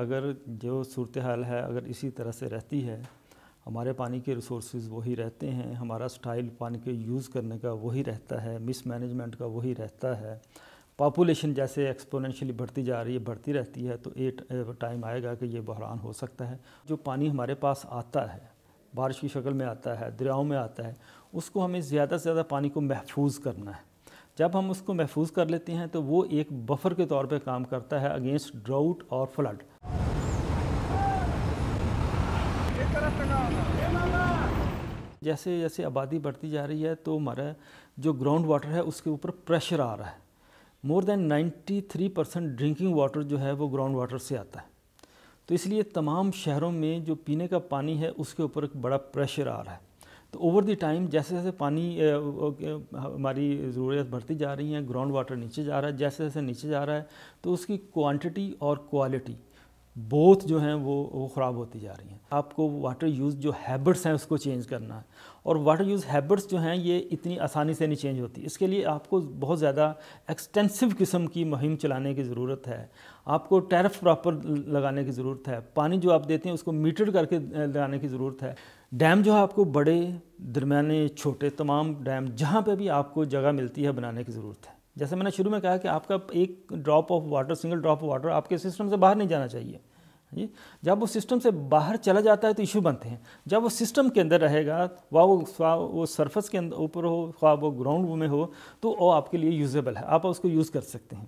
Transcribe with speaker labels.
Speaker 1: اگر جو صورتحال ہے اگر اسی طرح سے رہتی ہے، ہمارے پانی کے ریسورسز وہی رہتے ہیں، ہمارا سٹائل پانی کے یوز کرنے کا وہی رہتا ہے، مس مینجمنٹ کا وہی رہتا ہے، پاپولیشن جیسے ایکسپوننشلی بڑھتی جا رہی ہے، بڑھتی رہتی ہے، تو ایک ٹائم آئے گا کہ یہ بحران ہو سکتا ہے۔ جو پانی ہمارے پاس آتا ہے، بارش کی شکل میں آتا ہے، دریاؤں میں آتا ہے، اس کو ہمیں زیادہ سے زیادہ پانی کو محفوظ کرنا ہے۔ جب ہم اس کو محفوظ کر لیتے ہیں تو وہ ایک بفر کے طور پہ کام کرتا ہے اگینسٹ ڈراؤٹ اور فلڈ۔ جیسے جیسے آبادی بڑھتی جا رہی ہے تو ہمارا جو گراؤنڈ واٹر ہے اس کے اوپر پریشر آ رہا ہے۔ مور دین 93% ڈرنکنگ واٹر جو ہے وہ گراؤنڈ واٹر سے آتا ہے، تو اس لیے تمام شہروں میں جو پینے کا پانی ہے اس کے اوپر ایک بڑا پریشر آ رہا ہے۔ تو اوور دی ٹائم جیسے جیسے پانی ہماری ضرورت بڑھتی جا رہی ہیں، گراؤنڈ واٹر نیچے جا رہا ہے، جیسے جیسے نیچے جا رہا ہے تو اس کی کوانٹٹی اور کوالٹی بوتھ جو ہیں وہ خراب ہوتی جا رہی ہیں۔ آپ کو واٹر یوز جو ہیبٹس ہیں اس کو چینج کرنا ہے، اور واٹر یوز ہیبٹس جو ہیں یہ اتنی آسانی سے نہیں چینج ہوتی۔ اس کے لیے آپ کو بہت زیادہ ایکسٹینسو قسم کی مہم چلانے کی ضرورت ہے، آپ کو ٹیرف پراپر لگانے کی ضرورت ہے، پانی جو آپ دیتے ہیں اس کو میٹر کر کے لگانے کی ضرورت ہے۔ ڈیم جو ہے آپ کو بڑے، درمیانے، چھوٹے تمام ڈیم جہاں پہ بھی آپ کو جگہ ملتی ہے بنانے کی ضرورت ہے۔ جیسے میں نے شروع میں کہا کہ آپ کا ایک drop of water, single drop of water آپ کے سسٹم سے باہر نہیں جانا چاہیے جی۔ جب وہ سسٹم سے باہر چلا جاتا ہے تو ایشو بنتے ہیں۔ جب وہ سسٹم کے اندر رہے گا، وہ سرفس کے اوپر ہو، خواہ وہ گراؤنڈ میں ہو، تو وہ آپ کے لیے یوزیبل ہے، آپ اس کو یوز کر سکتے ہیں۔